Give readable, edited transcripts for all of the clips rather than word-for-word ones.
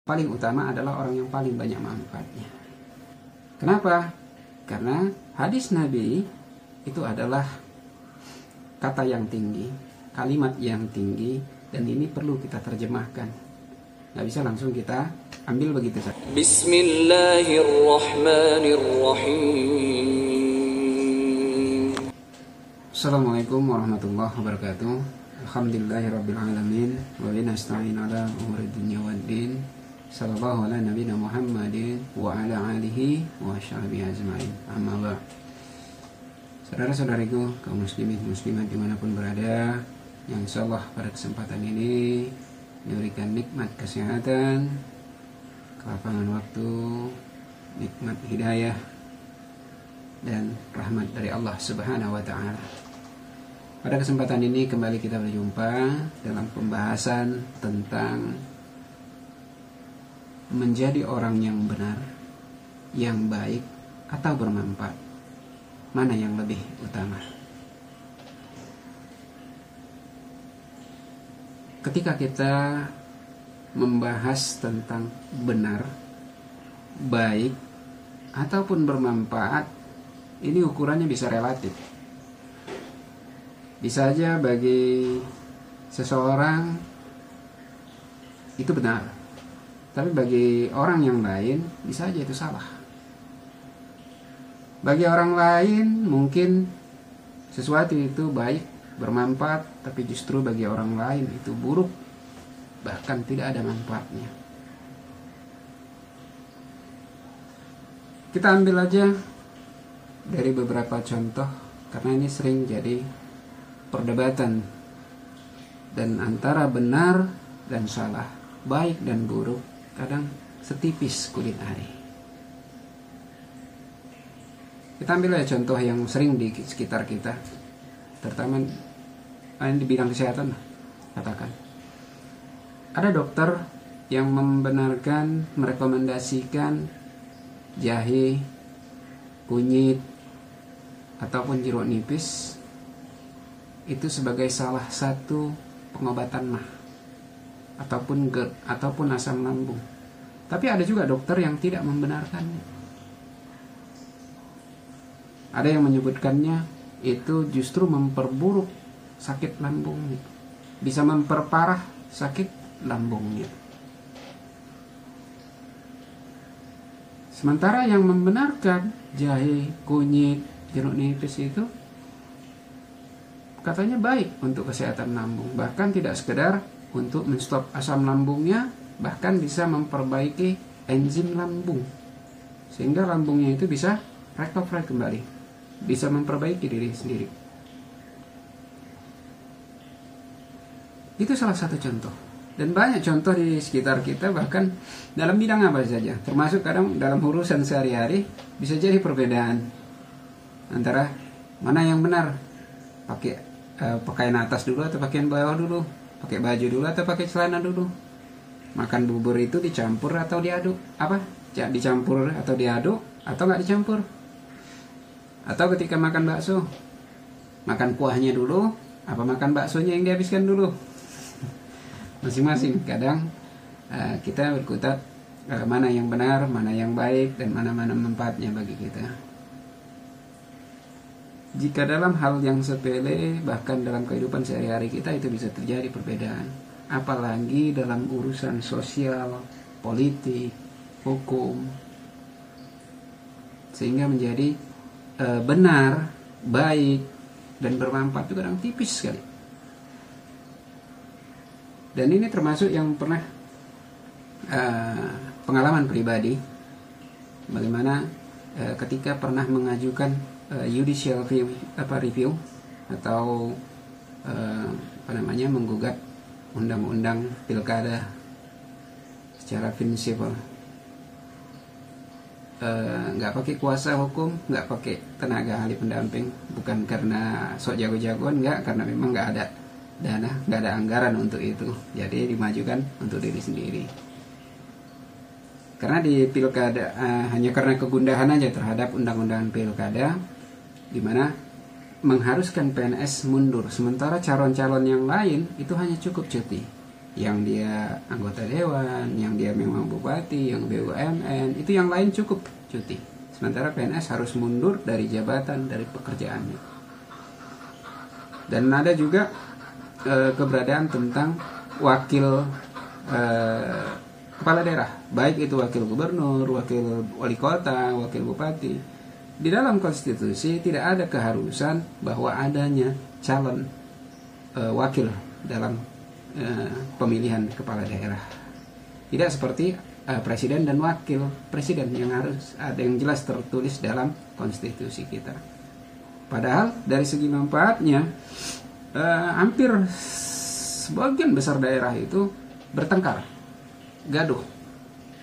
paling utama adalah orang yang paling banyak manfaatnya. Kenapa? Karena hadis Nabi itu adalah kata yang tinggi, kalimat yang tinggi, dan ini perlu kita terjemahkan. Nggak bisa langsung kita ambil begitu saja. Bismillahirrahmanirrahim. Assalamualaikum warahmatullahi wabarakatuh. Alhamdulillahirrabbilalamin. Wa binasta'in ala umuri dunya waddin. Sallallahu ala nabiyina Muhammadin wa ala alihi wa sahbihi ajma'in. Amma ba'd. Saudara-saudariku, kaum muslimin muslimat dimanapun berada, yang insyaallah pada kesempatan ini diberikan nikmat kesehatan, kelapangan waktu, nikmat hidayah, dan rahmat dari Allah Subhanahu wa ta'ala. Pada kesempatan ini kembali kita berjumpa dalam pembahasan tentang menjadi orang yang benar, yang baik, atau bermanfaat. Mana yang lebih utama? Ketika kita membahas tentang benar, baik, ataupun bermanfaat, ini ukurannya bisa relatif. Bisa aja bagi seseorang itu benar, tapi bagi orang yang lain bisa aja itu salah. Bagi orang lain mungkin sesuatu itu baik, bermanfaat, tapi justru bagi orang lain itu buruk, bahkan tidak ada manfaatnya. Kita ambil aja dari beberapa contoh, karena ini sering jadi perdebatan dan antara benar dan salah, baik dan buruk, kadang setipis kulit ari. Kita ambil aja contoh yang sering di sekitar kita, terutama di bidang kesehatan. Katakan ada dokter yang membenarkan, merekomendasikan jahe, kunyit, ataupun jeruk nipis itu sebagai salah satu pengobatan mah ataupun GERD ataupun asam lambung. Tapi ada juga dokter yang tidak membenarkannya. Ada yang menyebutkannya itu justru memperburuk sakit lambungnya, bisa memperparah sakit lambungnya. Sementara yang membenarkan jahe, kunyit, jeruk nipis itu katanya baik untuk kesehatan lambung, bahkan tidak sekedar untuk menstop asam lambungnya, bahkan bisa memperbaiki enzim lambung sehingga lambungnya itu bisa recover kembali, bisa memperbaiki diri sendiri. Itu salah satu contoh, dan banyak contoh di sekitar kita, bahkan dalam bidang apa saja, termasuk kadang dalam urusan sehari-hari bisa jadi perbedaan antara mana yang benar, pakai pakaian atas dulu atau pakaian bawah dulu, pakai baju dulu atau pakai celana dulu, makan bubur itu dicampur atau diaduk, dicampur atau diaduk atau nggak dicampur, atau ketika makan bakso makan kuahnya dulu apa makan baksonya yang dihabiskan dulu. Masing-masing kadang kita berkutat mana yang benar, mana yang baik, dan mana-mana manfaatnya bagi kita. Jika dalam hal yang sepele, bahkan dalam kehidupan sehari-hari kita itu bisa terjadi perbedaan, apalagi dalam urusan sosial, politik, hukum, sehingga menjadi benar, baik, dan bermanfaat itu kadang tipis sekali. Dan ini termasuk yang pernah pengalaman pribadi, bagaimana ketika pernah mengajukan judicial review atau menggugat undang-undang pilkada secara prinsipal, nggak pakai kuasa hukum, nggak pakai tenaga ahli pendamping, bukan karena sok jago-jagoan, nggak, karena memang nggak ada dana, nggak ada anggaran untuk itu, jadi dimajukan untuk diri sendiri. Karena di pilkada hanya karena kegundahan aja terhadap undang-undang pilkada, di mana mengharuskan PNS mundur, sementara calon-calon yang lain itu hanya cukup cuti. yang dia anggota dewan, yang dia memang bupati, yang BUMN, itu yang lain cukup cuti. Sementara PNS harus mundur dari jabatan, dari pekerjaannya. Dan ada juga keberadaan tentang wakil kepala daerah, baik itu wakil gubernur, wakil wali kota, wakil bupati. Di dalam konstitusi tidak ada keharusan bahwa adanya calon wakil dalam pemilihan kepala daerah. Tidak seperti presiden dan wakil presiden yang harus ada yang jelas tertulis dalam konstitusi kita. Padahal dari segi manfaatnya hampir sebagian besar daerah itu bertengkar, gaduh,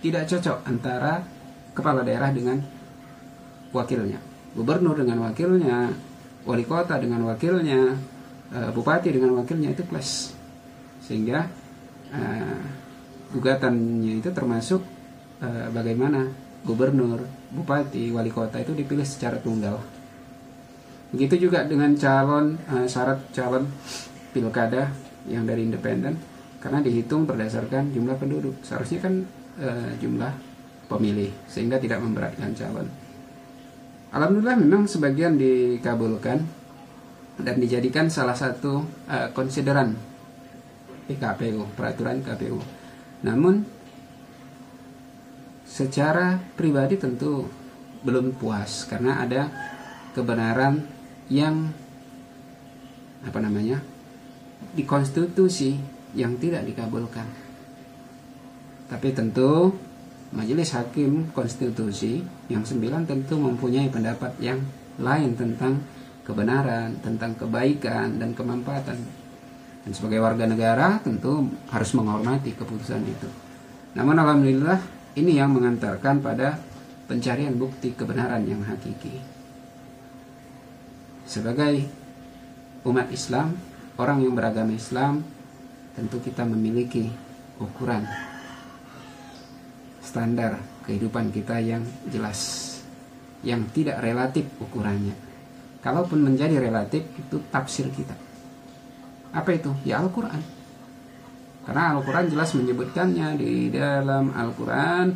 tidak cocok antara kepala daerah dengan wakilnya, gubernur dengan wakilnya, wali kota dengan wakilnya, bupati dengan wakilnya, itu clash. Sehingga gugatannya itu termasuk bagaimana gubernur, bupati, wali kota itu dipilih secara tunggal. Begitu juga dengan syarat calon pilkada yang dari independen, karena dihitung berdasarkan jumlah penduduk. Seharusnya kan jumlah pemilih, sehingga tidak memberatkan calon. Alhamdulillah memang sebagian dikabulkan dan dijadikan salah satu konsideran PKPU, peraturan KPU. Namun secara pribadi tentu belum puas karena ada kebenaran yang di konstitusi yang tidak dikabulkan. Tapi tentu Majelis Hakim Konstitusi yang 9 tentu mempunyai pendapat yang lain tentang kebenaran, tentang kebaikan dan kemanfaatan. Dan sebagai warga negara tentu harus menghormati keputusan itu. Namun alhamdulillah ini yang mengantarkan pada pencarian bukti kebenaran yang hakiki. Sebagai umat Islam, orang yang beragama Islam, tentu kita memiliki ukuran standar kehidupan kita yang jelas, yang tidak relatif ukurannya. Kalaupun menjadi relatif, itu tafsir kita. Apa itu? Ya Al-Quran. Karena Al-Quran jelas menyebutkannya di dalam Al-Quran.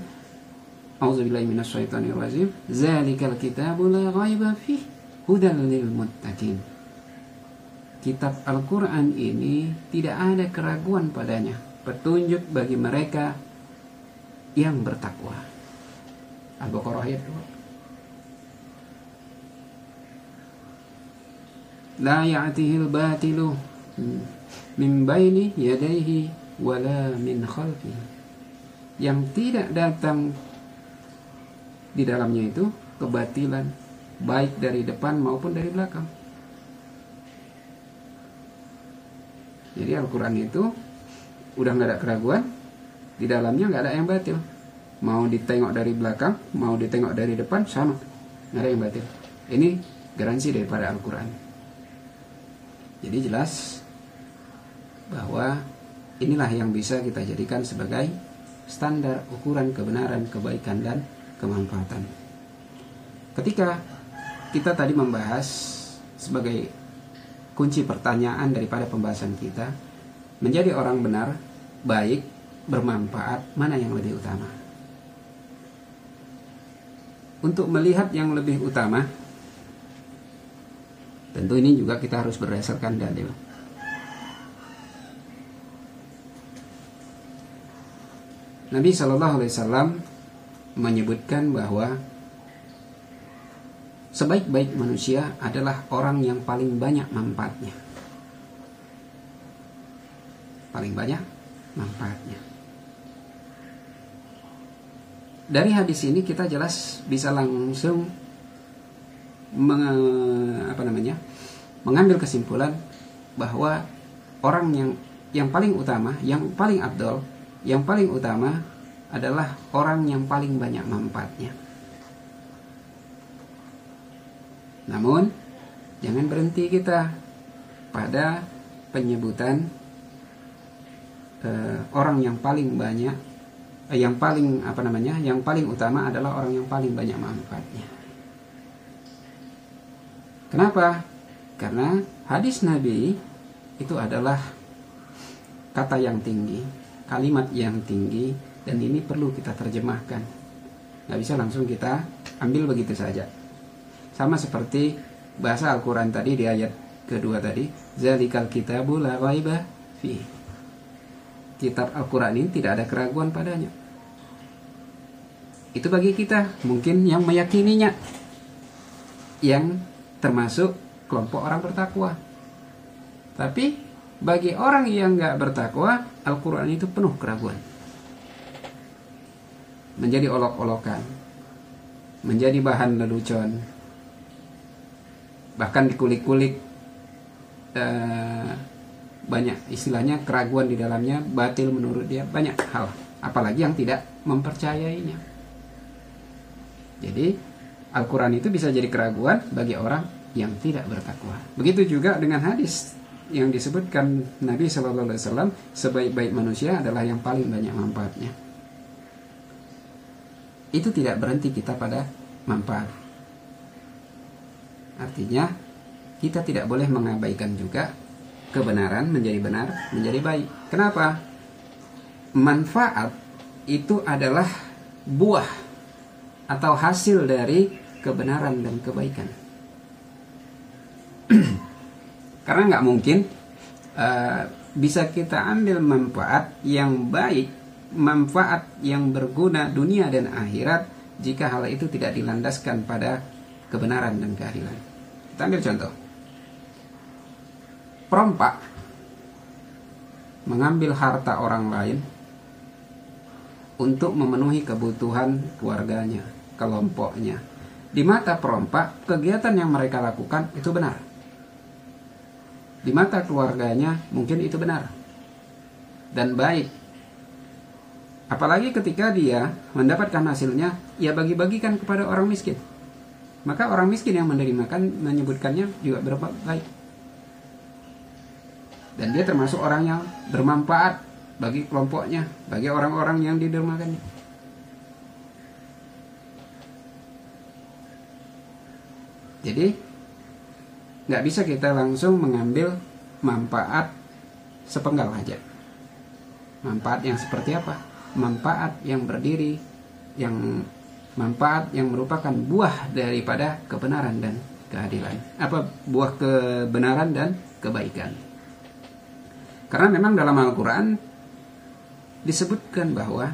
A'udzubillahi minasyaitonirrajim. Zalikal kitabu la ghaiba fih hudan lil muttaqin. Kitab Al-Quran ini tidak ada keraguan padanya, petunjuk bagi mereka yang bertakwa. Al-Baqarah ayat 2. La ya'tihil batilu min baini yadayhi wala min khalfihi. Yang tidak datang di dalamnya itu kebatilan, baik dari depan maupun dari belakang. Jadi Al-Quran itu udah nggak ada keraguan, di dalamnya nggak ada yang batil. Mau ditengok dari belakang, mau ditengok dari depan, sama, nggak ada yang batil. Ini garansi daripada Al-Quran. Jadi jelas bahwa inilah yang bisa kita jadikan sebagai standar ukuran kebenaran, kebaikan, dan kemanfaatan. Ketika kita tadi membahas sebagai kunci pertanyaan daripada pembahasan kita, menjadi orang benar, baik, bermanfaat, mana yang lebih utama? Untuk melihat yang lebih utama, tentu ini juga kita harus berdasarkan dalil. Nabi SAW menyebutkan bahwa sebaik-baik manusia adalah orang yang paling banyak manfaatnya. Paling banyak manfaatnya. Dari hadis ini kita jelas bisa langsung mengambil kesimpulan bahwa orang yang paling utama, yang paling afdal, yang paling utama adalah orang yang paling banyak manfaatnya. Namun jangan berhenti kita pada penyebutan orang yang paling banyak, yang paling utama adalah orang yang paling banyak manfaatnya. Kenapa? Karena hadis Nabi itu adalah kata yang tinggi, kalimat yang tinggi, dan ini perlu kita terjemahkan. Nggak bisa langsung kita ambil begitu saja. Sama seperti bahasa Al-Quran tadi di ayat kedua tadi, zalikal kitabu la raiba fi. Kitab Al-Quran ini tidak ada keraguan padanya. Itu bagi kita mungkin yang meyakininya, yang termasuk kelompok orang bertakwa. Tapi bagi orang yang nggak bertakwa, Al-Quran itu penuh keraguan, menjadi olok-olokan, menjadi bahan lelucon, bahkan dikulik-kulik, banyak istilahnya keraguan di dalamnya, batil menurut dia, banyak hal, apalagi yang tidak mempercayainya. Jadi Al-Quran itu bisa jadi keraguan bagi orang yang tidak bertakwa. Begitu juga dengan hadis yang disebutkan Nabi SAW, sebaik-baik manusia adalah yang paling banyak manfaatnya. Itu tidak berhenti kita pada manfaat. Artinya kita tidak boleh mengabaikan juga kebenaran menjadi benar, menjadi baik. Kenapa? Manfaat itu adalah buah atau hasil dari kebenaran dan kebaikan. Karena nggak mungkin bisa kita ambil manfaat yang baik, manfaat yang berguna dunia dan akhirat, jika hal itu tidak dilandaskan pada kebenaran dan keadilan. Kita ambil contoh. Perompak mengambil harta orang lain untuk memenuhi kebutuhan keluarganya, kelompoknya. Di mata perompak, kegiatan yang mereka lakukan itu benar. Di mata keluarganya mungkin itu benar dan baik. Apalagi ketika dia mendapatkan hasilnya, ia bagi-bagikan kepada orang miskin. Maka orang miskin yang menerimakan menyebutkannya juga baik. Dan dia termasuk orang yang bermanfaat bagi kelompoknya, bagi orang-orang yang didermakannya. Jadi nggak bisa kita langsung mengambil manfaat sepenggal aja. Manfaat yang seperti apa? Manfaat yang berdiri, yang manfaat yang merupakan buah daripada kebenaran dan keadilan. Apa buah kebenaran dan kebaikan? Karena memang dalam Al-Quran disebutkan bahwa,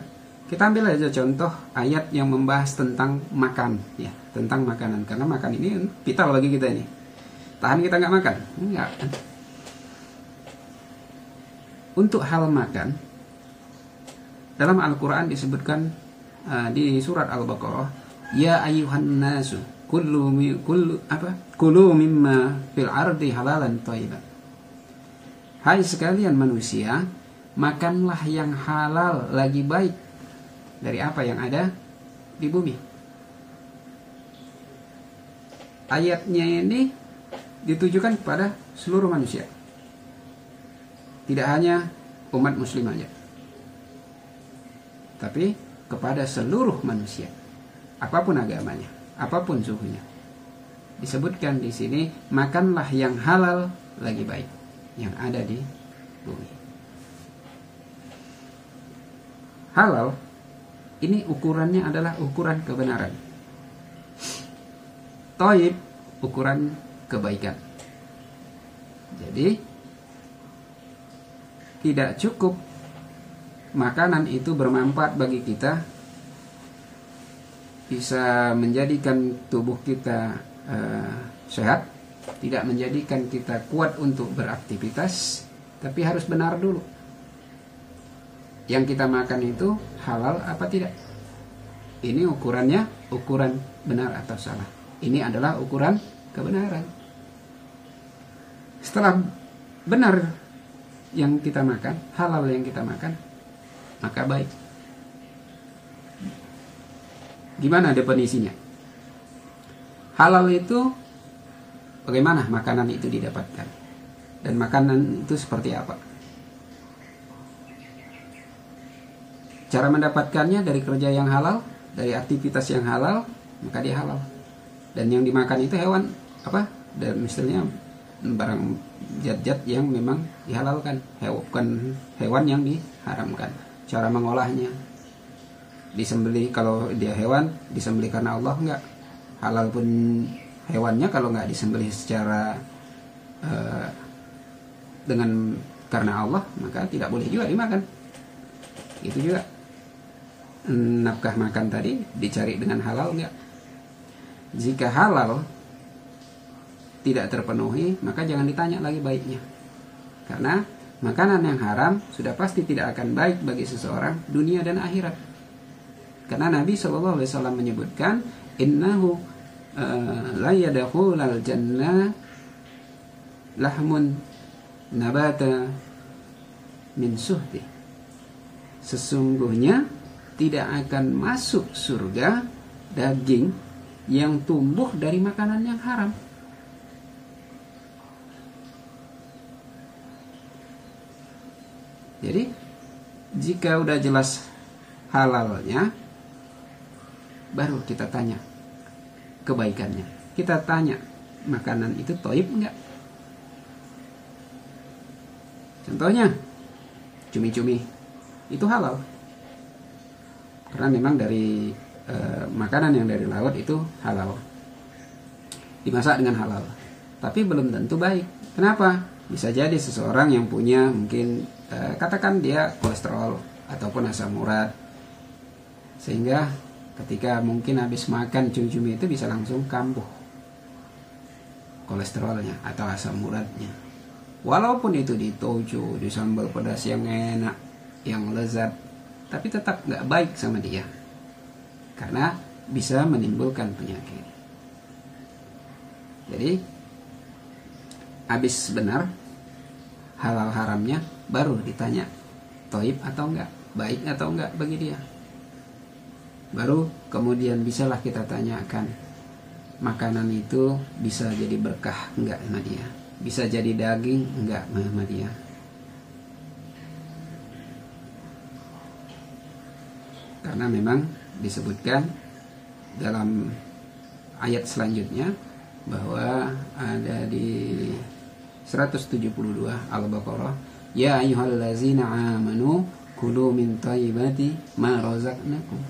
kita ambil aja contoh ayat yang membahas tentang makan, ya, tentang makanan. Karena makan ini vital bagi kita ini. Tahan kita nggak makan? Enggak. Untuk hal makan, dalam Al-Quran disebutkan di surat Al-Baqarah, ya ayuhan nasu kulu mimma fil ardi halalan thayyiban. Hai sekalian manusia, makanlah yang halal lagi baik dari apa yang ada di bumi. Ayatnya ini ditujukan kepada seluruh manusia, tidak hanya umat muslim aja, tapi kepada seluruh manusia, apapun agamanya, apapun suhunya. Disebutkan di sini, makanlah yang halal lagi baik yang ada di bumi. Halal ini ukurannya adalah ukuran kebenaran. Thayyib ukuran kebaikan. Jadi tidak cukup makanan itu bermanfaat bagi kita, bisa menjadikan tubuh kita sehat, tidak menjadikan kita kuat untuk beraktivitas, tapi harus benar dulu. Yang kita makan itu halal apa tidak? Ini ukurannya, ukuran benar atau salah. Ini adalah ukuran kebenaran. Setelah benar yang kita makan, halal yang kita makan, maka baik. Gimana definisinya? Halal itu bagaimana makanan itu didapatkan, dan makanan itu seperti apa? Cara mendapatkannya dari kerja yang halal, dari aktivitas yang halal, maka dia halal. Dan yang dimakan itu hewan apa? Dan misalnya barang zat-zat yang memang dihalalkan, bukan hewan yang diharamkan. Cara mengolahnya, disembelih kalau dia hewan, disembelih karena Allah enggak. Halal pun hewannya kalau enggak disembelih secara dengan karena Allah, maka tidak boleh juga dimakan. Itu juga nafkah makan tadi dicari dengan halal enggak. Jika halal tidak terpenuhi, maka jangan ditanya lagi baiknya. Karena makanan yang haram sudah pasti tidak akan baik bagi seseorang dunia dan akhirat. Karena Nabi SAW menyebutkan, innahu la yadkhulul jannah lahmun nabata min suhti. Sesungguhnya tidak akan masuk surga daging yang tumbuh dari makanan yang haram. Jadi jika udah jelas halalnya, baru kita tanya kebaikannya. Kita tanya makanan itu thayyib enggak? Contohnya cumi-cumi itu halal, karena memang dari makanan yang dari laut itu halal, dimasak dengan halal. Tapi belum tentu baik. Kenapa? Bisa jadi seseorang yang punya mungkin katakan dia kolesterol ataupun asam urat, sehingga ketika mungkin habis makan cumi-cumi itu bisa langsung kambuh kolesterolnya atau asam uratnya. Walaupun itu ditojo, di sambal pedas yang enak, yang lezat, tapi tetap nggak baik sama dia, karena bisa menimbulkan penyakit. Jadi habis benar halal haramnya, baru ditanya thayyib atau enggak, baik atau enggak bagi dia. Baru kemudian bisalah kita tanyakan, makanan itu bisa jadi berkah enggak sama dia, bisa jadi daging enggak sama dia. Karena memang disebutkan dalam ayat selanjutnya bahwa ada di 172 Al-Baqarah, ya ayyuhallazina amanu kulu min thayyibati ma razaqnakum.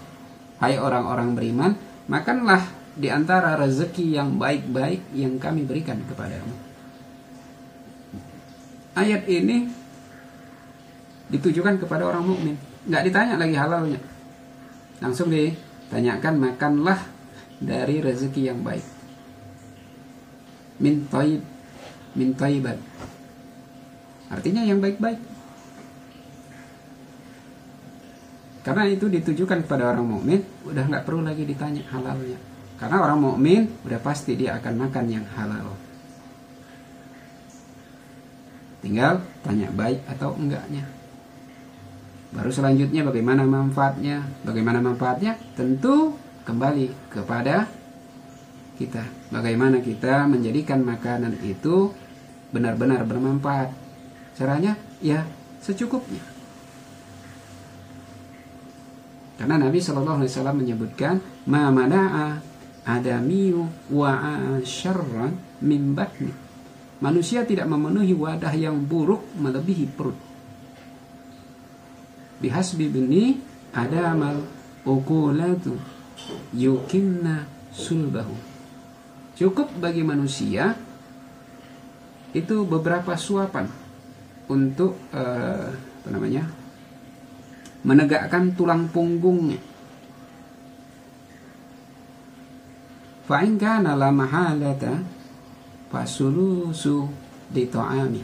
Hai orang-orang beriman, makanlah di antara rezeki yang baik-baik yang kami berikan kepadamu. Ayat ini ditujukan kepada orang mukmin, nggak ditanya lagi halalnya, langsung ditanyakan makanlah dari rezeki yang baik. Min thayyibat, artinya yang baik-baik. Karena itu ditujukan kepada orang mukmin, udah nggak perlu lagi ditanya halalnya. Karena orang mukmin udah pasti dia akan makan yang halal. Tinggal tanya baik atau enggaknya. Baru selanjutnya bagaimana manfaatnya? Bagaimana manfaatnya? Tentu kembali kepada kita. Bagaimana kita menjadikan makanan itu benar-benar bermanfaat. Caranya ya secukupnya. Karena Nabi SAW menyebutkan, ma mana'a adamiyu wa'a syarran min batni. Manusia tidak memenuhi wadah yang buruk melebihi perut. Bihasbi bini adamal ukulatu yukinna sulbahu. Cukup bagi manusia itu beberapa suapan untuk menegakkan tulang punggungnya. Fa in kana la mahalata fasulusu di ta'ami.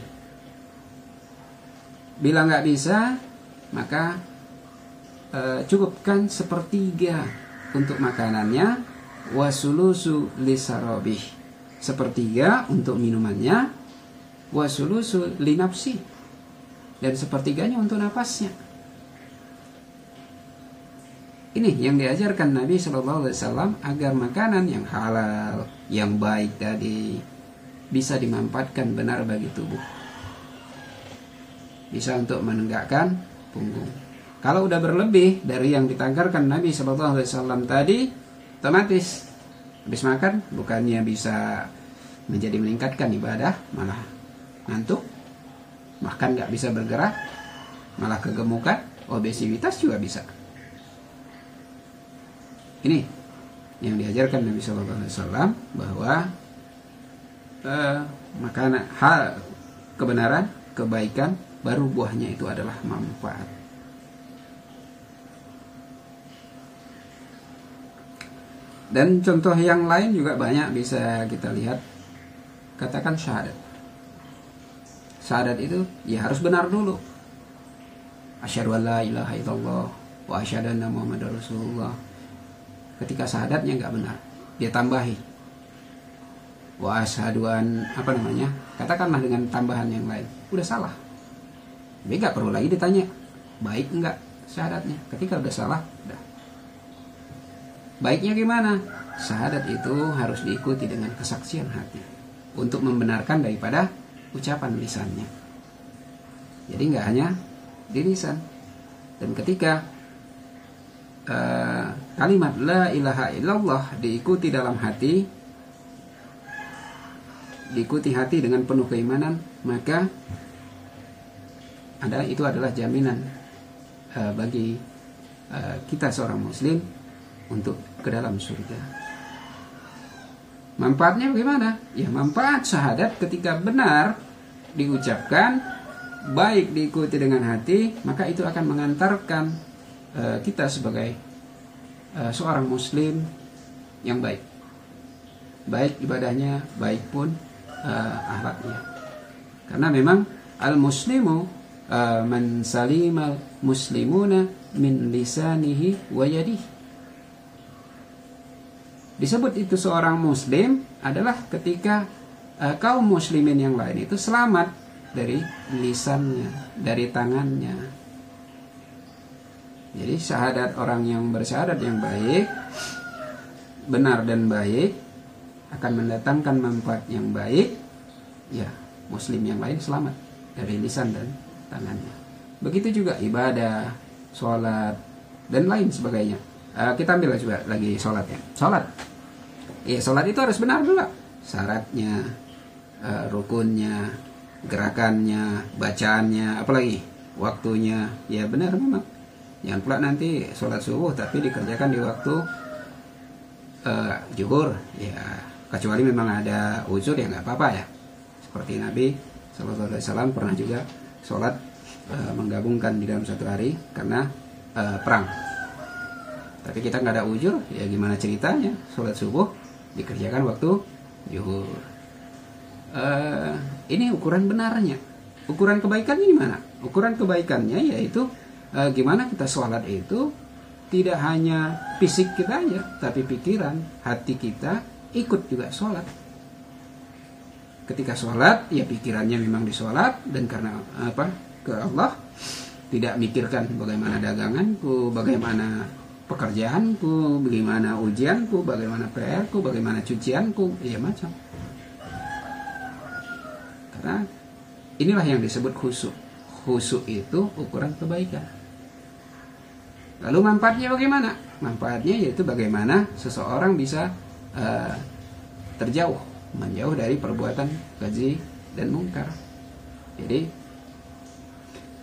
Bila nggak bisa, maka cukupkan sepertiga untuk makanannya, wasulusu lisarabih, sepertiga untuk minumannya, wasulusu linafsi, dan sepertiganya untuk napasnya. Ini yang diajarkan Nabi SAW agar makanan yang halal, yang baik tadi bisa dimanfaatkan benar bagi tubuh. Bisa untuk menegakkan punggung. Kalau udah berlebih dari yang ditangkarkan Nabi SAW tadi, otomatis habis makan bukannya bisa menjadi meningkatkan ibadah, malah ngantuk, bahkan nggak bisa bergerak, malah kegemukan, obesitas juga bisa. Ini yang diajarkan Nabi Shallallahu Alaihi Wasallam, bahwa makanan hal kebenaran, kebaikan, baru buahnya itu adalah manfaat. Dan contoh yang lain juga banyak bisa kita lihat. Katakan syahadat. Syahadat itu ya harus benar dulu. Asyhadu an la ilaha illallah wa asyhadu anna Muhammadar Rasulullah. Ketika syahadatnya nggak benar, dia tambahi wa asyhadu an katakanlah dengan tambahan yang lain, udah salah. Tapi nggak perlu lagi ditanya baik enggak syahadatnya. Ketika udah salah, udah. Baiknya gimana? Syahadat itu harus diikuti dengan kesaksian hati untuk membenarkan daripada ucapan lisannya. Jadi nggak hanya di lisan. Dan ketika kalimat la ilaha illallah diikuti dalam hati, diikuti hati dengan penuh keimanan, maka itu adalah jaminan bagi kita seorang muslim untuk ke dalam surga. Manfaatnya bagaimana? Ya, manfaat syahadat ketika benar diucapkan, baik diikuti dengan hati, maka itu akan mengantarkan kita sebagai seorang muslim yang baik. Baik ibadahnya, baik pun akhlaknya. Karena memang al-muslimu man salimal muslimuna min lisanihi wa yadihi. Disebut itu seorang muslim adalah ketika kaum muslimin yang lain itu selamat dari lisannya, dari tangannya. Jadi syahadat, orang yang bersyahadat yang baik, benar dan baik, akan mendatangkan manfaat yang baik. Ya, muslim yang lain selamat dari lisan dan tangannya. Begitu juga ibadah, sholat, dan lain sebagainya. Kita ambil juga lagi sholat ya. Sholat itu harus benar dulu. Syaratnya, rukunnya, gerakannya, bacaannya, apalagi waktunya. Ya benar memang. Jangan pula nanti sholat subuh tapi dikerjakan di waktu zuhur. Ya kecuali memang ada uzur ya nggak apa-apa ya. Seperti Nabi Sallallahu Alaihi Wasallam pernah juga sholat menggabungkan di dalam satu hari karena perang. Tapi kita nggak ada uzur, ya gimana ceritanya? Sholat subuh dikerjakan waktu zuhur. Ini ukuran benarnya. Ukuran kebaikannya gimana? Ukuran kebaikannya yaitu gimana kita sholat itu tidak hanya fisik kita aja, tapi pikiran, hati kita ikut juga sholat. Ketika sholat, ya pikirannya memang di sholat, dan karena ke Allah, tidak mikirkan bagaimana daganganku, bagaimana pekerjaanku, bagaimana ujianku, bagaimana PR-ku, bagaimana cucianku, ya macam. Karena inilah yang disebut khusyuk. Khusyuk itu ukuran kebaikan. Lalu manfaatnya bagaimana? Manfaatnya yaitu bagaimana seseorang bisa menjauh dari perbuatan keji dan mungkar. Jadi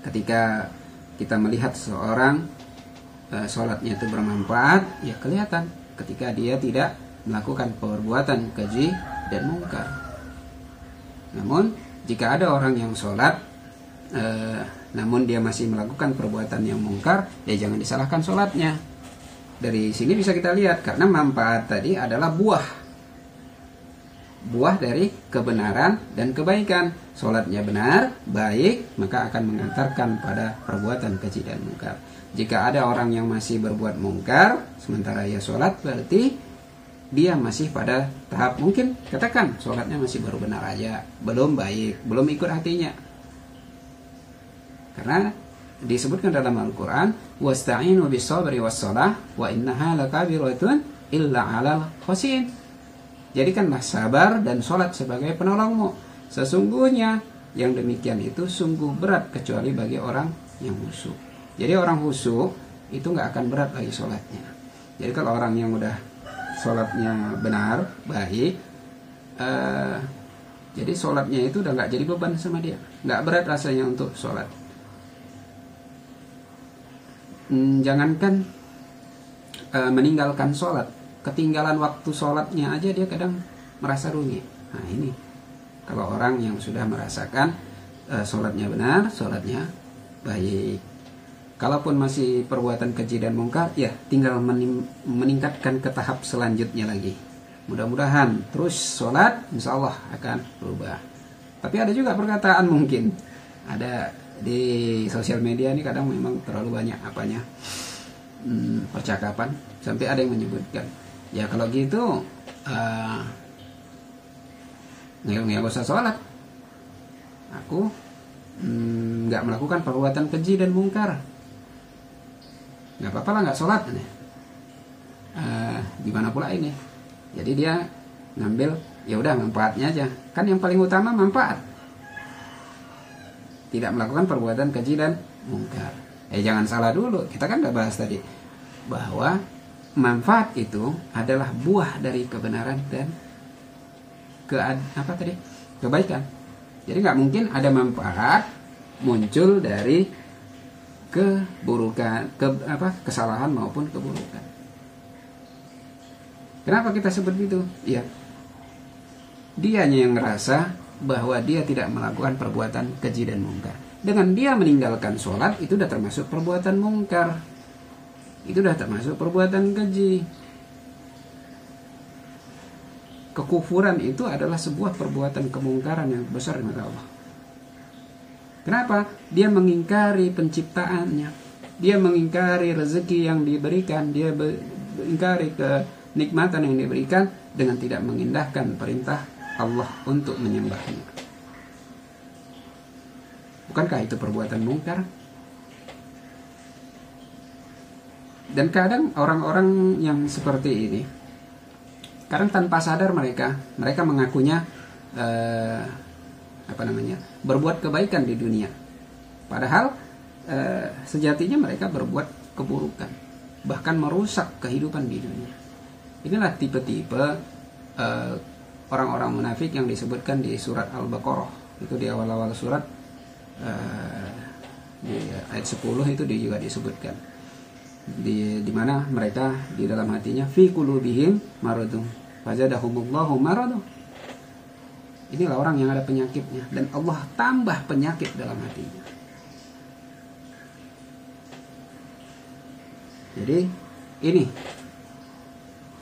ketika kita melihat seseorang sholatnya itu bermanfaat, ya kelihatan ketika dia tidak melakukan perbuatan keji dan mungkar. Namun jika ada orang yang sholat namun dia masih melakukan perbuatan yang mungkar, ya jangan disalahkan sholatnya. Dari sini bisa kita lihat, karena manfaat tadi adalah buah dari kebenaran dan kebaikan. Sholatnya benar, baik, maka akan mengantarkan pada perbuatan keji dan mungkar. Jika ada orang yang masih berbuat mungkar sementara ia sholat, berarti dia masih pada tahap, mungkin katakan sholatnya masih baru benar aja, belum baik, belum ikut hatinya. Karena disebutkan dalam Al-Quran, wasta'inu bis-sabri was-shalah wa innaha lakabiratun illa 'alal khashin. Jadikanlah sabar dan sholat sebagai penolongmu. Sesungguhnya yang demikian itu sungguh berat kecuali bagi orang yang khusyuk. Jadi orang khusyuk itu nggak akan berat lagi sholatnya. Jadi kalau orang yang udah sholatnya benar, baik, Jadi sholatnya itu udah nggak jadi beban sama dia, nggak berat rasanya untuk sholat. Jangankan meninggalkan sholat, ketinggalan waktu sholatnya aja dia kadang merasa rugi. Nah ini kalau orang yang sudah merasakan sholatnya benar, sholatnya baik. Kalaupun masih perbuatan keji dan mungkar, ya tinggal meningkatkan ke tahap selanjutnya lagi. Mudah-mudahan terus sholat, insya Allah akan berubah. Tapi ada juga perkataan mungkin, ada di sosial media ini kadang memang terlalu banyak percakapan, sampai ada yang menyebutkan, ya kalau gitu nggak usah sholat. Aku nggak melakukan perbuatan keji dan mungkar, nggak apa-apa lah nggak sholat. Gimana pula ini? Jadi dia ngambil ya udah manfaatnya aja, kan yang paling utama manfaat, tidak melakukan perbuatan keji dan mungkar. Jangan salah dulu, kita kan udah bahas tadi bahwa manfaat itu adalah buah dari kebenaran dan kebaikan. Jadi nggak mungkin ada manfaat muncul dari keburukan, kesalahan maupun keburukan. Kenapa kita sebut itu? Ya, dianya yang ngerasa bahwa dia tidak melakukan perbuatan keji dan mungkar. Dengan dia meninggalkan sholat, itu sudah termasuk perbuatan mungkar. Itu sudah termasuk perbuatan keji. Kekufuran itu adalah sebuah perbuatan kemungkaran yang besar di mata Allah. Kenapa? Dia mengingkari penciptaannya. Dia mengingkari rezeki yang diberikan. Dia mengingkari kenikmatan yang diberikan dengan tidak mengindahkan perintah Allah untuk menyembahnya. Bukankah itu perbuatan mungkar? Dan kadang orang-orang yang seperti ini, kadang tanpa sadar mereka mengakunya berbuat kebaikan di dunia. Padahal sejatinya mereka berbuat keburukan, bahkan merusak kehidupan di dunia. Inilah tipe-tipe orang-orang munafik yang disebutkan di surat Al-Baqarah. Itu di awal-awal surat, di ayat 10 itu juga disebutkan. Di mana mereka di dalam hatinya fi qulubihim maradun fazadahumullahu maradun. Inilah orang yang ada penyakitnya dan Allah tambah penyakit dalam hatinya. Jadi ini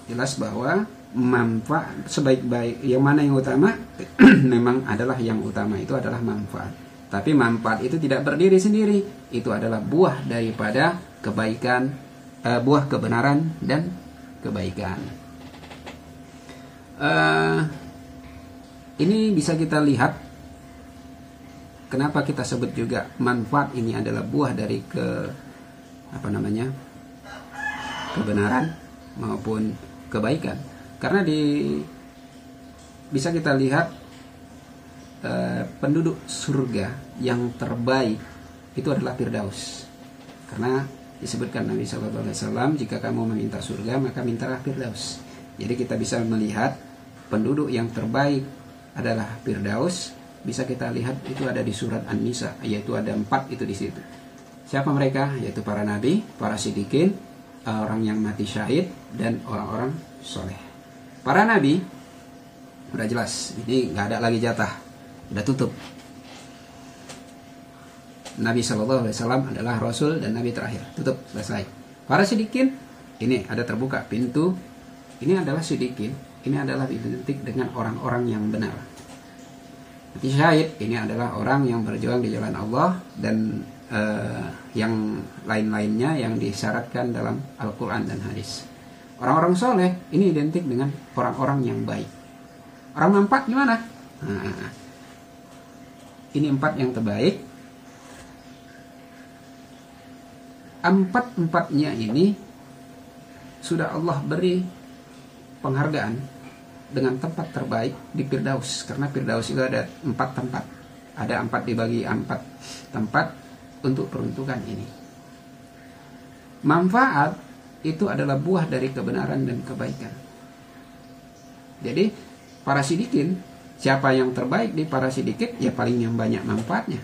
jelas bahwa manfaat sebaik-baik yang mana yang utama memang adalah yang utama itu adalah manfaat. Tapi manfaat itu tidak berdiri sendiri, itu adalah buah daripada kebaikan, buah kebenaran dan kebaikan. Ini bisa kita lihat kenapa kita sebut juga manfaat ini adalah buah dari kebenaran maupun kebaikan. Karena bisa kita lihat penduduk surga yang terbaik itu adalah Firdaus. Karena disebutkan Nabi SAW, jika kamu meminta surga maka mintalah Firdaus. Jadi kita bisa melihat penduduk yang terbaik adalah Firdaus. Bisa kita lihat itu ada di surat An-Nisa, yaitu ada 4 itu di situ. Siapa mereka? Yaitu para nabi, para siddiqin, orang yang mati syahid, dan orang-orang soleh. Para nabi udah jelas, ini nggak ada lagi jatah, udah tutup. Nabi SAW adalah Rasul dan Nabi terakhir, tutup, selesai. Para siddiqin, ini ada terbuka pintu. Ini adalah siddiqin, ini adalah identik dengan orang-orang yang benar. Mati syahid, ini adalah orang yang berjuang di jalan Allah dan yang lain-lainnya yang disyaratkan dalam Al-Quran dan hadis. Orang-orang soleh ini identik dengan orang-orang yang baik. Orang 4 gimana? Nah, ini 4 yang terbaik. 4-4-nya ini sudah Allah beri penghargaan dengan tempat terbaik di Firdaus. Karena Firdaus itu ada 4 tempat. Ada 4 dibagi 4 tempat untuk peruntukan ini. Manfaat itu adalah buah dari kebenaran dan kebaikan. Jadi para sidikin. Siapa yang terbaik di para sidikin, ya paling yang banyak manfaatnya.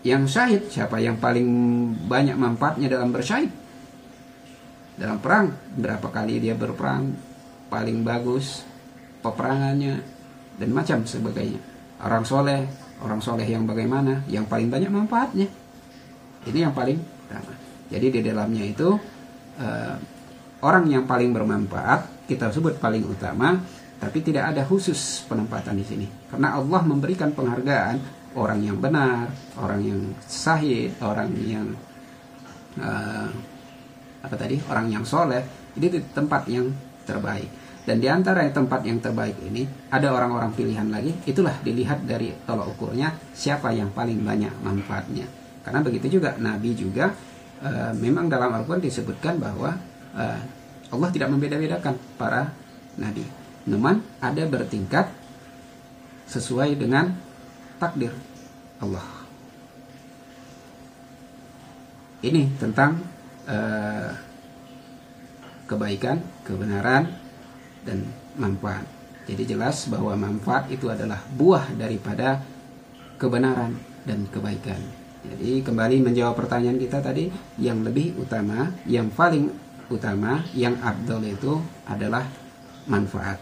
Yang syahid, siapa yang paling banyak manfaatnya dalam bersyahid? Dalam perang, berapa kali dia berperang, paling bagus peperangannya, dan macam sebagainya. Orang soleh yang bagaimana, yang paling banyak manfaatnya. Ini yang paling utama. Jadi di dalamnya itu orang yang paling bermanfaat kita sebut paling utama, tapi tidak ada khusus penempatan di sini. Karena Allah memberikan penghargaan orang yang benar, orang yang syahid, orang yang orang yang soleh, ini di tempat yang terbaik. Dan di antara tempat yang terbaik ini ada orang-orang pilihan lagi. Itulah dilihat dari tolak ukurnya siapa yang paling banyak manfaatnya. Karena begitu juga Nabi juga memang dalam Al-Quran disebutkan bahwa Allah tidak membeda-bedakan para Nabi. Namun ada bertingkat sesuai dengan takdir Allah. Ini tentang kebaikan, kebenaran, dan manfaat. Jadi jelas bahwa manfaat itu adalah buah daripada kebenaran dan kebaikan. Jadi kembali menjawab pertanyaan kita tadi, yang lebih utama, yang paling utama, yang afdal itu adalah manfaat.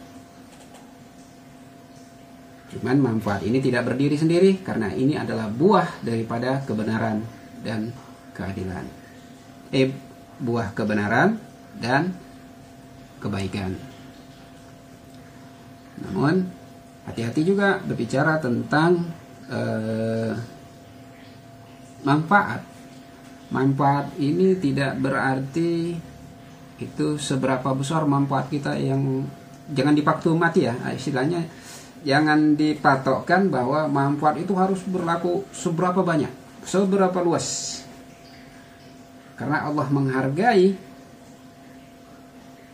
Cuman manfaat ini tidak berdiri sendiri karena ini adalah buah daripada kebenaran dan keadilan. Buah kebenaran dan kebaikan. Namun hati-hati juga berbicara tentang manfaat. Manfaat ini tidak berarti itu seberapa besar manfaat kita, yang jangan dipaksa mati ya, istilahnya. Jangan dipatokkan bahwa manfaat itu harus berlaku seberapa banyak, seberapa luas. Karena Allah menghargai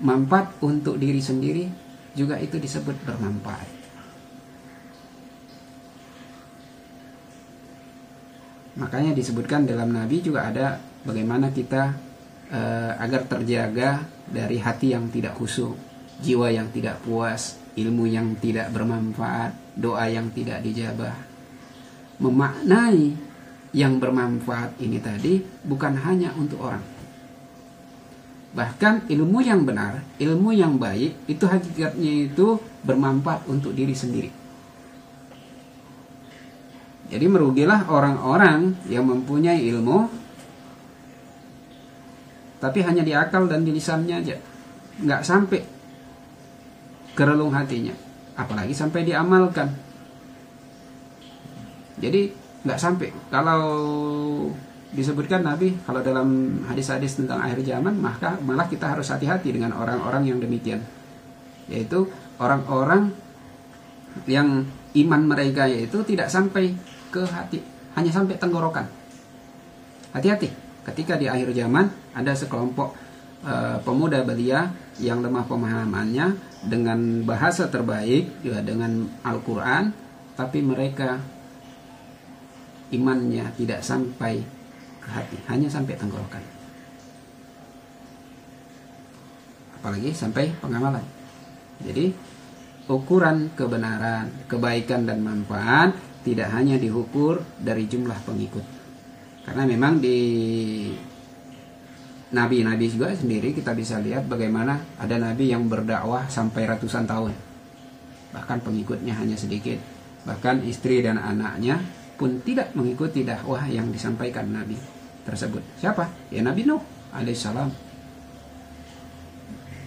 manfaat untuk diri sendiri, juga itu disebut bermanfaat. Makanya disebutkan dalam Nabi juga ada bagaimana kita agar terjaga dari hati yang tidak khusyuk, jiwa yang tidak puas, ilmu yang tidak bermanfaat, doa yang tidak dijabah. Memaknai yang bermanfaat ini tadi bukan hanya untuk orang. Bahkan ilmu yang benar, ilmu yang baik, itu hakikatnya itu bermanfaat untuk diri sendiri. Jadi merugilah orang-orang yang mempunyai ilmu tapi hanya di akal dan di lisannya aja, nggak sampai ke relung hatinya, apalagi sampai diamalkan. Jadi nggak sampai. Kalau disebutkan Nabi, kalau dalam hadis-hadis tentang akhir zaman, maka malah kita harus hati-hati dengan orang-orang yang demikian, yaitu orang-orang yang iman mereka yaitu tidak sampai ke hati, hanya sampai tenggorokan. Hati-hati ketika di akhir zaman ada sekelompok pemuda belia yang lemah pemahamannya dengan bahasa terbaik, juga dengan Al-Quran, tapi mereka imannya tidak sampai ke hati, hanya sampai tenggorokan, apalagi sampai pengamalan. Jadi ukuran kebenaran, kebaikan dan manfaat tidak hanya diukur dari jumlah pengikut. Karena memang di nabi-nabi juga sendiri kita bisa lihat bagaimana ada nabi yang berdakwah sampai ratusan tahun, bahkan pengikutnya hanya sedikit, bahkan istri dan anaknya pun tidak mengikuti dakwah yang disampaikan nabi tersebut. Siapa? Ya Nabi Nuh alaihissalam.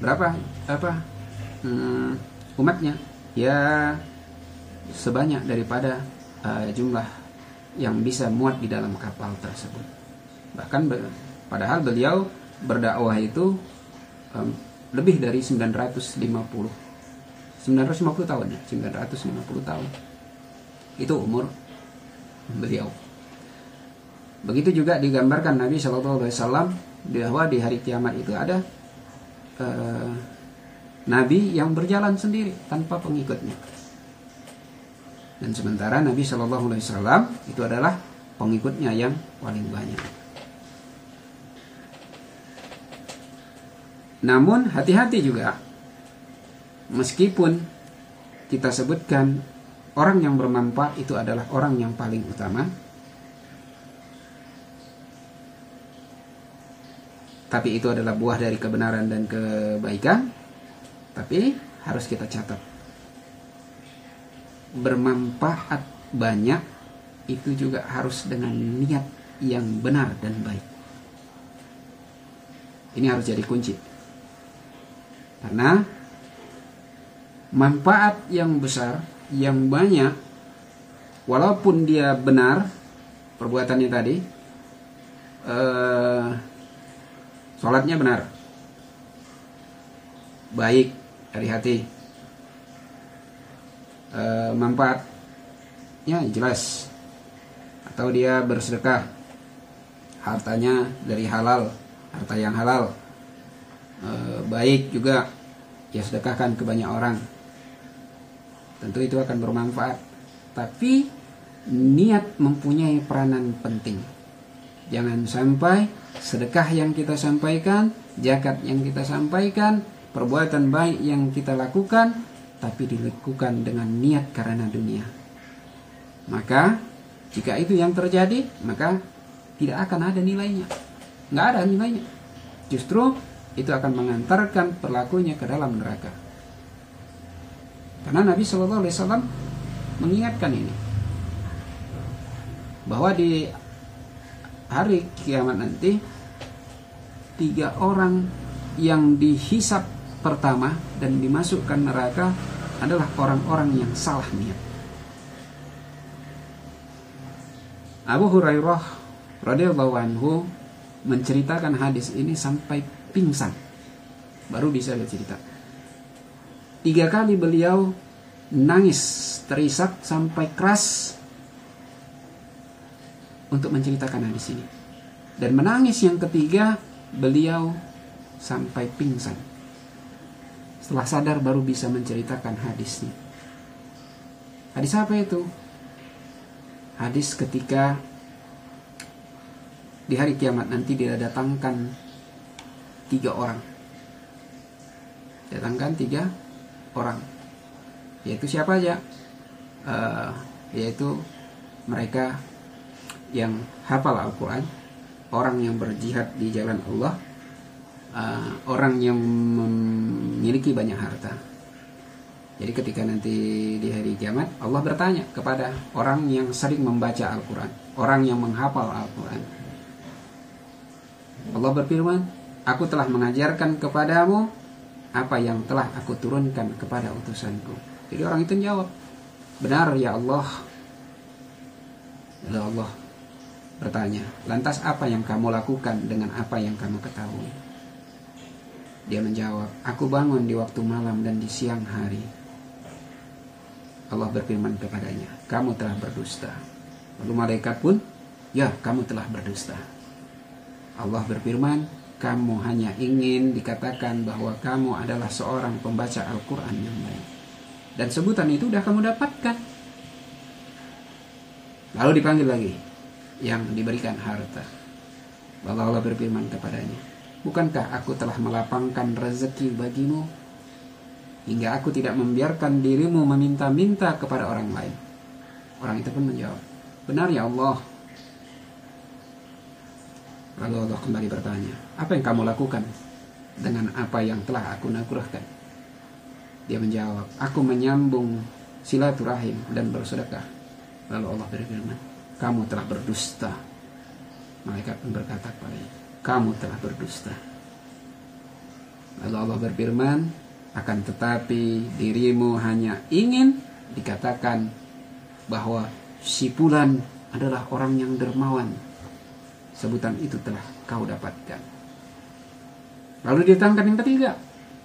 Berapa umatnya? Ya sebanyak daripada jumlah yang bisa muat di dalam kapal tersebut. Bahkan padahal beliau berdakwah itu lebih dari 950 tahun ya, 950 tahun. Itu umur beliau. Begitu juga digambarkan Nabi Shallallahu Alaihi Wasallam bahwa di hari kiamat itu ada Nabi yang berjalan sendiri tanpa pengikutnya. Dan sementara Nabi Shallallahu Alaihi Wasallam itu adalah pengikutnya yang paling banyak. Namun hati-hati juga, meskipun kita sebutkan orang yang bermanfaat itu adalah orang yang paling utama. Tapi itu adalah buah dari kebenaran dan kebaikan. Tapi harus kita catat, bermanfaat banyak itu juga harus dengan niat yang benar dan baik. Ini harus jadi kunci. Karena manfaat yang besar, yang banyak, walaupun dia benar perbuatannya tadi, sholatnya benar, baik dari hati, manfaatnya jelas, atau dia bersedekah, hartanya dari halal, harta yang halal, baik juga, ya sedekahkan ke banyak orang, tentu itu akan bermanfaat. Tapi niat mempunyai peranan penting. Jangan sampai sedekah yang kita sampaikan, zakat yang kita sampaikan, perbuatan baik yang kita lakukan, tapi dilakukan dengan niat karena dunia. Maka jika itu yang terjadi, maka tidak akan ada nilainya. Nggak ada nilainya. Justru itu akan mengantarkan pelakunya ke dalam neraka. Karena Nabi SAW mengingatkan ini, bahwa di hari kiamat nanti 3 orang yang dihisap pertama dan dimasukkan neraka adalah orang-orang yang salah niat. Abu Hurairah radhiyallahu anhu menceritakan hadis ini sampai pingsan, baru bisa bercerita. 3 kali beliau nangis terisak sampai keras untuk menceritakan hadis ini. Dan menangis yang ketiga beliau sampai pingsan. Setelah sadar baru bisa menceritakan hadisnya. Hadis apa itu? Hadis ketika di hari kiamat nanti dia datangkan 3 orang. Datangkan 3 orang. Yaitu siapa aja? Yaitu mereka yang hafal Al-Quran, orang yang berjihad di jalan Allah, orang yang memiliki banyak harta. Jadi ketika nanti di hari kiamat, Allah bertanya kepada orang yang sering membaca Al-Quran, orang yang menghafal Al-Quran. Allah berfirman, aku telah mengajarkan kepadamu apa yang telah aku turunkan kepada utusanku. Jadi orang itu jawab, benar ya Allah. Lalu Allah bertanya, lantas apa yang kamu lakukan dengan apa yang kamu ketahui? Dia menjawab, aku bangun di waktu malam dan di siang hari. Allah berfirman kepadanya, kamu telah berdusta. Lalu malaikat pun, ya kamu telah berdusta. Allah berfirman, kamu hanya ingin dikatakan bahwa kamu adalah seorang pembaca Al-Quran yang baik. Dan sebutan itu sudah kamu dapatkan. Lalu dipanggil lagi yang diberikan harta. Lalu Allah berfirman kepadanya, bukankah aku telah melapangkan rezeki bagimu hingga aku tidak membiarkan dirimu meminta-minta kepada orang lain? Orang itu pun menjawab, benar ya Allah. Lalu Allah kembali bertanya, apa yang kamu lakukan dengan apa yang telah aku anugerahkan? Dia menjawab, aku menyambung silaturahim dan bersedekah. Lalu Allah berfirman, kamu telah berdusta. Malaikat pun berkata kepadanya, kamu telah berdusta. Lalu Allah berfirman, akan tetapi dirimu hanya ingin dikatakan bahwa si fulan adalah orang yang dermawan. Sebutan itu telah kau dapatkan. Lalu ditangkan yang ketiga,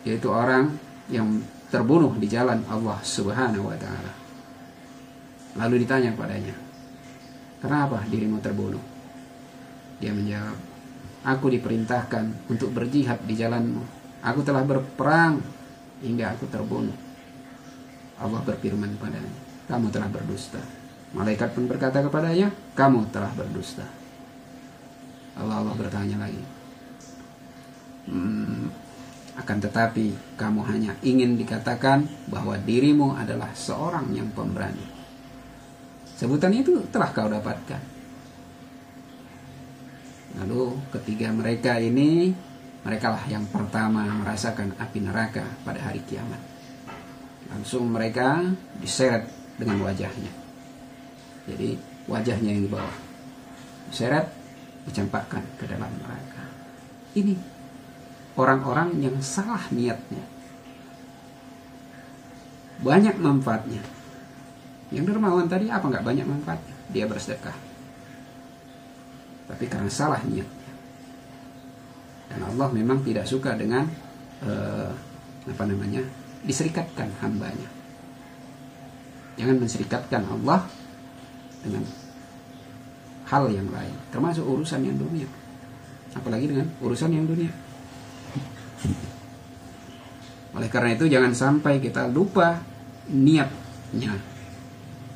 yaitu orang yang terbunuh di jalan Allah Subhanahu wa ta'ala. Lalu ditanya kepadanya, kenapa dirimu terbunuh? Dia menjawab, aku diperintahkan untuk berjihad di jalanmu. Aku telah berperang hingga aku terbunuh. Allah berfirman padanya, kamu telah berdusta. Malaikat pun berkata kepadanya, kamu telah berdusta. Allah bertanya lagi, Akan tetapi kamu hanya ingin dikatakan bahwa dirimu adalah seorang yang pemberani. Sebutan itu telah kau dapatkan. Lalu ketiga mereka ini, merekalah yang pertama merasakan api neraka pada hari kiamat. Langsung mereka diseret dengan wajahnya. Jadi wajahnya yang di bawah diseret, dicampakkan ke dalam neraka. Ini orang-orang yang salah niatnya. Banyak manfaatnya. Yang dermawan tadi apa nggak banyak manfaatnya? Dia bersedekah. Tapi karena salah niatnya. Dan Allah memang tidak suka dengan diserikatkan hambanya. Jangan menserikatkan Allah dengan hal yang lain, termasuk urusan yang dunia. Apalagi dengan urusan yang dunia. Oleh karena itu jangan sampai kita lupa niatnya.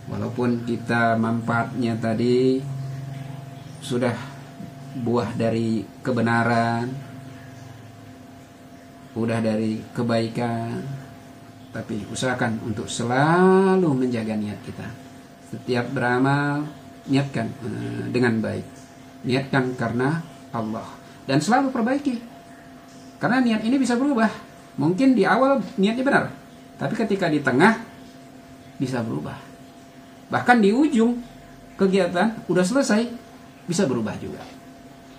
Walaupun kita manfaatnya tadi sudah buah dari kebenaran, udah dari kebaikan, tapi usahakan untuk selalu menjaga niat kita. Setiap beramal niatkan dengan baik, niatkan karena Allah, dan selalu perbaiki. Karena niat ini bisa berubah. Mungkin di awal niatnya benar, tapi ketika di tengah bisa berubah. Bahkan di ujung kegiatan udah selesai bisa berubah juga.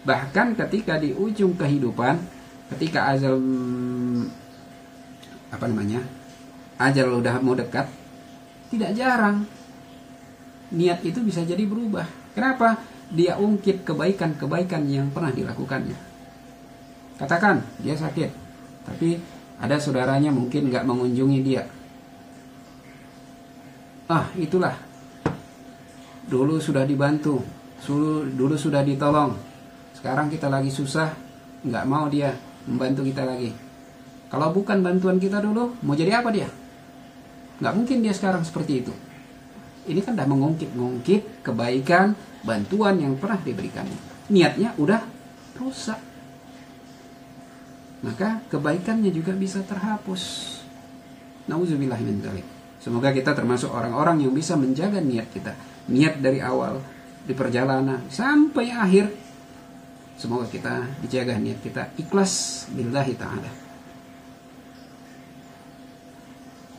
Bahkan ketika di ujung kehidupan, ketika ajal udah mau dekat, tidak jarang niat itu bisa jadi berubah. Kenapa? Dia ungkit kebaikan-kebaikan yang pernah dilakukannya. Katakan dia sakit, tapi ada saudaranya mungkin gak mengunjungi dia. Itulah, dulu sudah dibantu, dulu sudah ditolong, sekarang kita lagi susah, gak mau dia membantu kita lagi. Kalau bukan bantuan kita dulu, mau jadi apa dia? Gak mungkin dia sekarang seperti itu. Ini kan dah mengungkit kebaikan, bantuan yang pernah diberikannya. Niatnya udah rusak. Maka kebaikannya juga bisa terhapus. Nauzubillah min dzalik. Semoga kita termasuk orang-orang yang bisa menjaga niat kita. Niat dari awal, di perjalanan, sampai akhir. Semoga kita dijaga niat kita ikhlas lillahi ta'ala.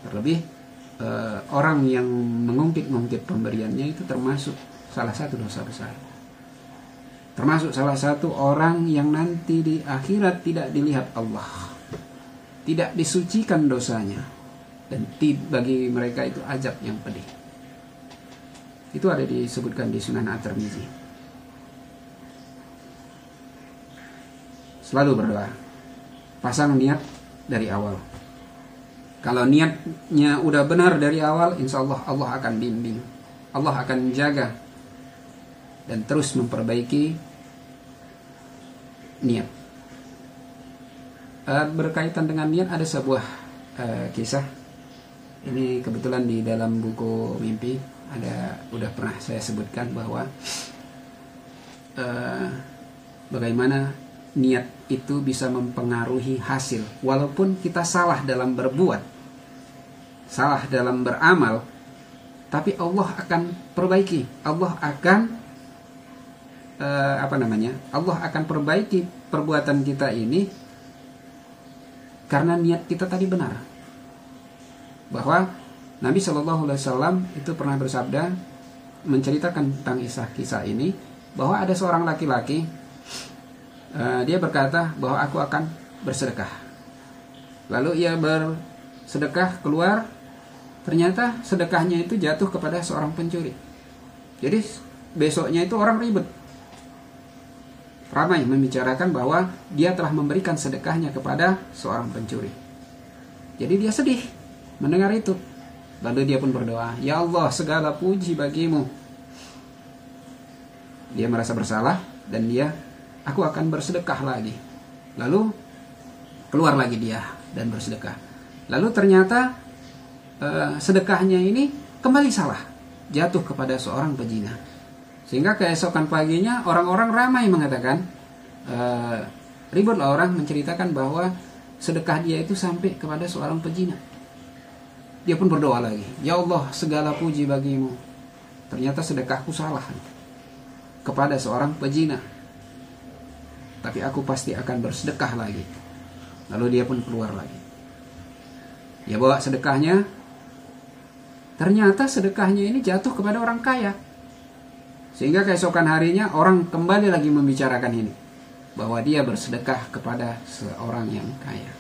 Terlebih orang yang mengungkit-ungkit pemberiannya itu termasuk salah satu dosa besar. Termasuk salah satu orang yang nanti di akhirat tidak dilihat Allah, tidak disucikan dosanya, dan bagi mereka itu azab yang pedih. Itu ada disebutkan di Sunan At-Tirmizi. Selalu berdoa, pasang niat dari awal. Kalau niatnya udah benar dari awal, insya Allah Allah akan bimbing, Allah akan jaga dan terus memperbaiki niat. Berkaitan dengan niat ada sebuah kisah. Ini kebetulan di dalam buku mimpi udah pernah saya sebutkan bahwa bagaimana niat itu bisa mempengaruhi hasil. Walaupun kita salah dalam berbuat, salah dalam beramal, tapi Allah akan perbaiki. Allah akan Allah akan perbaiki perbuatan kita ini karena niat kita tadi benar. Bahwa Nabi Shallallahu Alaihi Wasallam itu pernah bersabda, menceritakan tentang kisah ini, bahwa ada seorang laki-laki, dia berkata bahwa aku akan bersedekah. Lalu ia bersedekah keluar, ternyata sedekahnya itu jatuh kepada seorang pencuri. Jadi besoknya itu orang ribet, ramai membicarakan bahwa dia telah memberikan sedekahnya kepada seorang pencuri. Jadi dia sedih mendengar itu. Lalu dia pun berdoa, ya Allah, segala puji bagimu. Dia merasa bersalah dan aku akan bersedekah lagi. Lalu keluar lagi dia dan bersedekah. Lalu ternyata sedekahnya ini kembali salah, jatuh kepada seorang pezina. Sehingga keesokan paginya orang-orang ramai mengatakan, ributlah orang menceritakan bahwa sedekah dia itu sampai kepada seorang pezina. Dia pun berdoa lagi, ya Allah, segala puji bagimu, ternyata sedekahku salah kepada seorang pezina, tapi aku pasti akan bersedekah lagi. Lalu dia pun keluar lagi, dia bawa sedekahnya. Ternyata sedekahnya ini jatuh kepada orang kaya, sehingga keesokan harinya orang kembali lagi membicarakan ini, bahwa dia bersedekah kepada seorang yang kaya.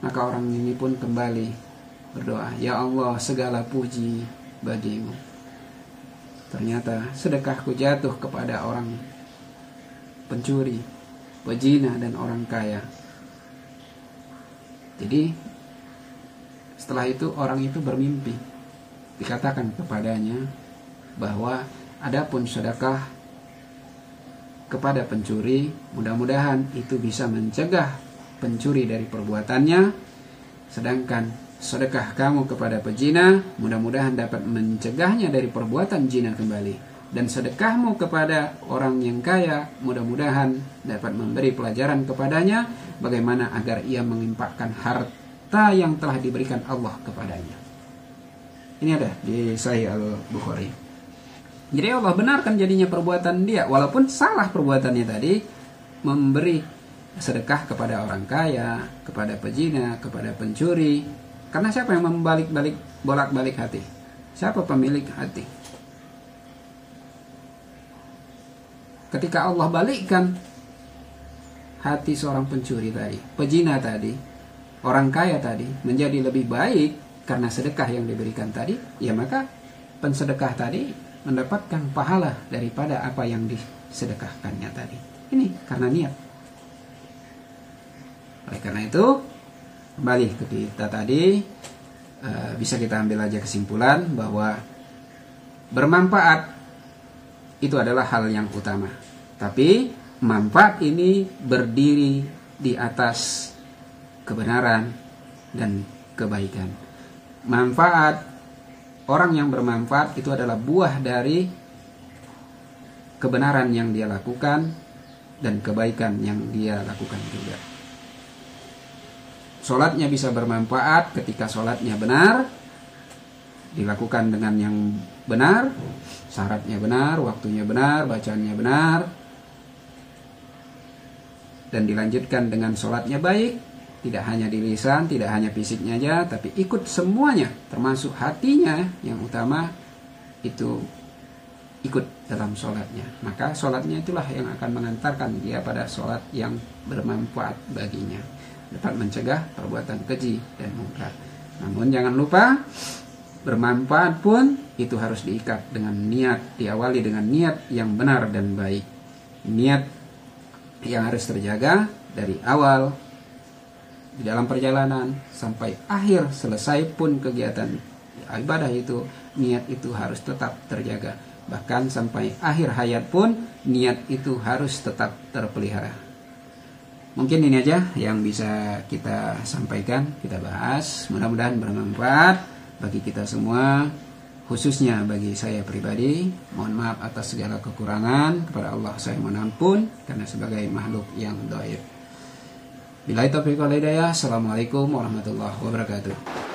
Maka orang ini pun kembali berdoa, ya Allah, segala puji bagimu, ternyata sedekahku jatuh kepada orang pencuri, pezina, dan orang kaya. Jadi setelah itu orang itu bermimpi, dikatakan kepadanya bahwa adapun sedekah kepada pencuri, mudah-mudahan itu bisa mencegah pencuri dari perbuatannya, sedangkan sedekah kamu kepada pezina mudah-mudahan dapat mencegahnya dari perbuatan zina kembali, dan sedekahmu kepada orang yang kaya mudah-mudahan dapat memberi pelajaran kepadanya bagaimana agar ia menginfakkan harta yang telah diberikan Allah kepadanya. Ini ada di Sahih Al-Bukhari. Jadi Allah benarkan jadinya perbuatan dia, walaupun salah perbuatannya tadi, memberi sedekah kepada orang kaya, kepada pezina, kepada pencuri. Karena siapa yang bolak-balik hati? Siapa pemilik hati? Ketika Allah balikkan hati seorang pencuri tadi, pezina tadi, orang kaya tadi menjadi lebih baik karena sedekah yang diberikan tadi, ya maka pensedekah tadi mendapatkan pahala daripada apa yang disedekahkannya tadi. Ini karena niat. Oleh karena itu, kembali ke kita tadi, bisa kita ambil aja kesimpulan bahwa bermanfaat itu adalah hal yang utama. Tapi manfaat ini berdiri di atas kebenaran dan kebaikan. Manfaat, orang yang bermanfaat itu adalah buah dari kebenaran yang dia lakukan dan kebaikan yang dia lakukan juga. Sholatnya bisa bermanfaat ketika sholatnya benar, dilakukan dengan yang benar, syaratnya benar, waktunya benar, bacaannya benar, dan dilanjutkan dengan sholatnya baik. Tidak hanya di lisan, tidak hanya fisiknya aja, tapi ikut semuanya, termasuk hatinya yang utama itu ikut dalam sholatnya. Maka sholatnya itulah yang akan mengantarkan dia pada sholat yang bermanfaat baginya, dapat mencegah perbuatan keji dan mungkar. Namun jangan lupa, bermanfaat pun itu harus diikat dengan niat, diawali dengan niat yang benar dan baik. Niat yang harus terjaga dari awal di dalam perjalanan sampai akhir, selesai pun kegiatan ibadah itu, niat itu harus tetap terjaga. Bahkan sampai akhir hayat pun niat itu harus tetap terpelihara. Mungkin ini aja yang bisa kita sampaikan, kita bahas. Mudah-mudahan bermanfaat bagi kita semua, khususnya bagi saya pribadi. Mohon maaf atas segala kekurangan, kepada Allah saya mohon ampun karena sebagai makhluk yang dhaif. Billahi taufiq wal hidayah. Assalamualaikum warahmatullahi wabarakatuh.